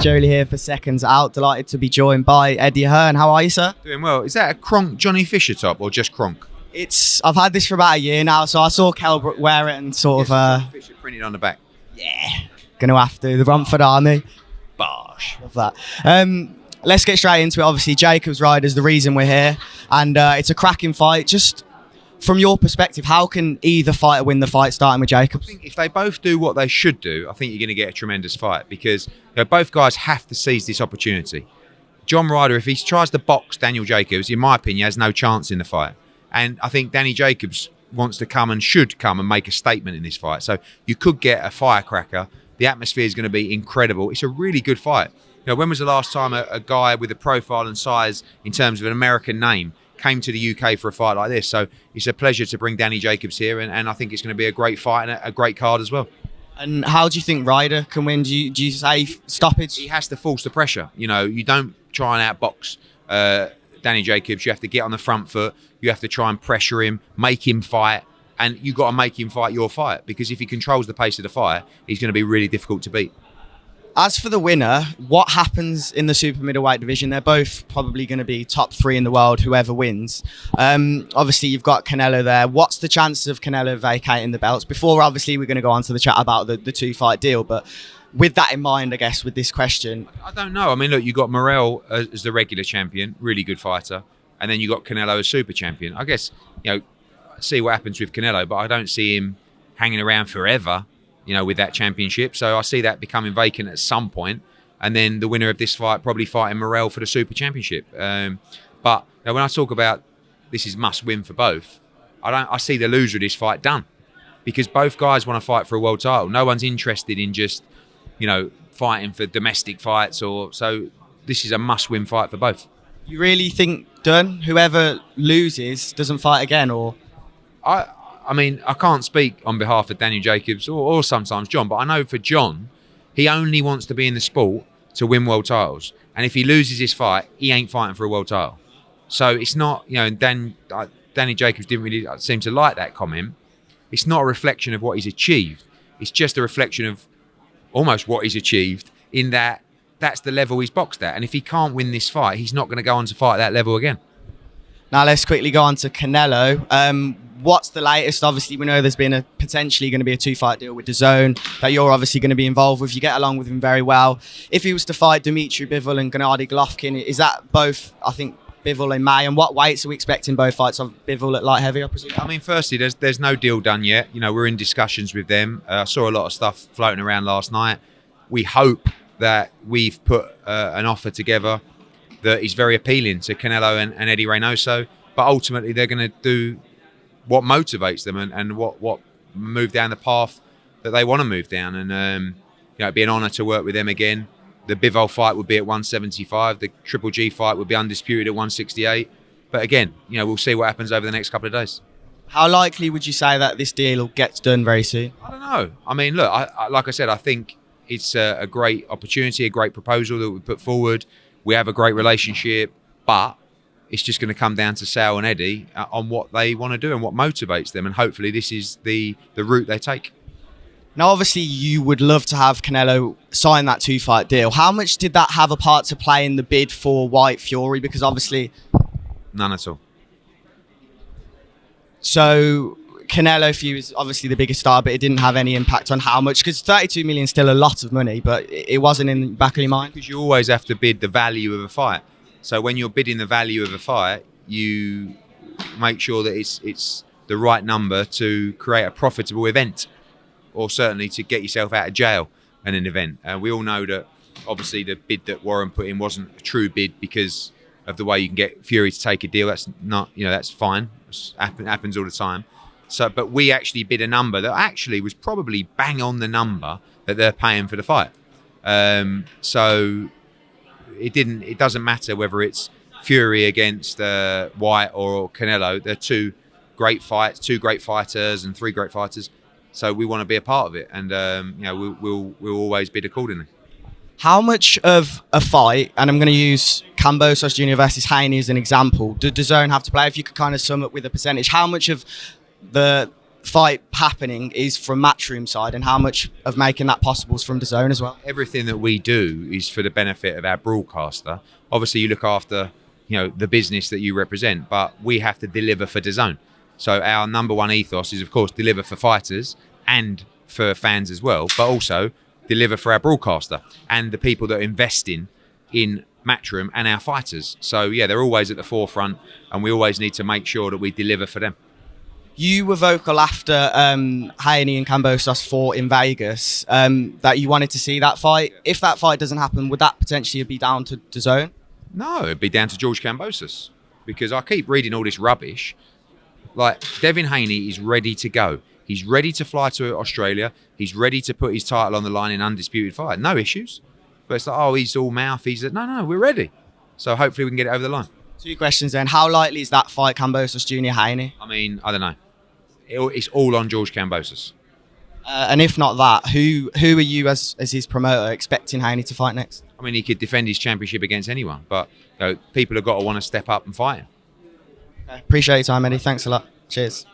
Joe Leigh here for Seconds Out. Delighted to be joined by Eddie Hearn. How are you, sir? Doing well. Is that a Kronk Johnny Fisher top or just Kronk? I've had this for about a year now, so I saw Kelbrook wear it and sort of... Johnny Fisher printed on the back. Yeah, gonna have to. The Romford Army. Bosh. Love that. Let's get straight into it. Obviously, Jacobs Ryder's the reason we're here, and it's a cracking fight. Just from your perspective, how can either fighter win the fight, starting with Jacobs? I think if they both do what they should do, I think you're going to get a tremendous fight because both guys have to seize this opportunity. John Ryder, if he tries to box Daniel Jacobs, in my opinion, has no chance in the fight. And I think Danny Jacobs wants to come and should come and make a statement in this fight. So you could get a firecracker. The atmosphere is going to be incredible. It's a really good fight. When was the last time a guy with a profile and size in terms of an American name came to the UK for a fight like this? So it's a pleasure to bring Danny Jacobs here, and I think it's going to be a great fight and a great card as well. And how do you think Ryder can win? Do you say stoppage? He has to force the pressure. You don't try and outbox Danny Jacobs. You have to get on the front foot. You have to try and pressure him, make him fight, and you've got to make him fight your fight, because if he controls the pace of the fight, he's going to be really difficult to beat. As for the winner, what happens in the super middleweight division? They're both probably going to be top three in the world, whoever wins. Obviously, you've got Canelo there. What's the chances of Canelo vacating the belts? Before, obviously, we're going to go on to the chat about the two-fight deal. But with that in mind, I guess, with this question... I don't know. I mean, look, you've got Morrell as the regular champion, really good fighter. And then you've got Canelo as super champion. I guess, see what happens with Canelo, but I don't see him hanging around forever, with that championship. So I see that becoming vacant at some point, and then the winner of this fight probably fighting Morrell for the super championship. But when I talk about this is must win for both, I see the loser of this fight done, because both guys want to fight for a world title. No one's interested in just, fighting for domestic fights, so this is a must win fight for both. You really think done? Whoever loses doesn't fight again, or? I mean, I can't speak on behalf of Daniel Jacobs or sometimes John, but I know for John, he only wants to be in the sport to win world titles. And if he loses this fight, he ain't fighting for a world title. So it's not, Danny Jacobs didn't really seem to like that comment. It's not a reflection of what he's achieved. It's just a reflection of almost what he's achieved, in that that's the level he's boxed at. And if he can't win this fight, he's not going to go on to fight at that level again. Now let's quickly go on to Canelo. What's the latest? Obviously, we know there's been potentially going to be a two-fight deal with DAZN that you're obviously going to be involved with. You get along with him very well. If he was to fight Dmitry Bivol and Gennady Golovkin, is that both, I think, Bivol in May? And what weights are we expecting both fights of Bivol at light heavy, I presume? I mean, firstly, there's no deal done yet. We're in discussions with them. I saw a lot of stuff floating around last night. We hope that we've put an offer together that is very appealing to Canelo and Eddie Reynoso, but ultimately they're going to do what motivates them and what move down the path that they want to move down. And it'd be an honour to work with them again. The Bivol fight would be at 175. The Triple G fight would be undisputed at 168. But again, we'll see what happens over the next couple of days. How likely would you say that this deal gets done very soon? I don't know. I mean, look, like I said, I think it's a great opportunity, a great proposal that we put forward. We have a great relationship, but it's just going to come down to Sal and Eddie on what they want to do and what motivates them. And hopefully this is the route they take. Now, obviously, you would love to have Canelo sign that two-fight deal. How much did that have a part to play in the bid for Whyte Fury? Because obviously... None at all. So Canelo for you is obviously the biggest star, but it didn't have any impact on how much? Because 32 million is still a lot of money, but it wasn't in the back of your mind? Because you always have to bid the value of a fight. So when you're bidding the value of a fight, you make sure that it's the right number to create a profitable event, or certainly to get yourself out of jail in an event. We all know that obviously the bid that Warren put in wasn't a true bid because of the way you can get Fury to take a deal. That's not, that's fine. It happens all the time. So, but we actually bid a number that actually was probably bang on the number that they're paying for the fight. So it doesn't matter whether it's Fury against Whyte or Canelo. They're two great fights, two great fighters and three great fighters. So we want to be a part of it, and we'll always bid accordingly. How much of a fight, and I'm going to use Kambosos Jr. versus Haney as an example, does DAZN have to play? If you could kind of sum up with a percentage, how much of the fight happening is from Matchroom side, and how much of making that possible is from DAZN as well? Everything that we do is for the benefit of our broadcaster. Obviously, you look after, the business that you represent, but we have to deliver for DAZN. So our number one ethos is, of course, deliver for fighters and for fans as well, but also deliver for our broadcaster and the people that are investing in Matchroom and our fighters. So yeah, they're always at the forefront, and we always need to make sure that we deliver for them. You were vocal after Haney and Kambosos fought in Vegas that you wanted to see that fight. If that fight doesn't happen, would that potentially be down to DAZN? No, it'd be down to George Kambosos, because I keep reading all this rubbish. Like, Devin Haney is ready to go. He's ready to fly to Australia. He's ready to put his title on the line in undisputed fight. No issues. But it's like, oh, he's all mouth. He's like, no, we're ready. So hopefully we can get it over the line. 2 questions then. How likely is that fight, Kambosos Jr. Haney? I mean, I don't know. It's all on George Kambosos. And if not that, who are you as his promoter expecting Haney to fight next? I mean, he could defend his championship against anyone, but people have got to want to step up and fight him. Okay. Appreciate your time, Eddie. Thanks a lot. Cheers.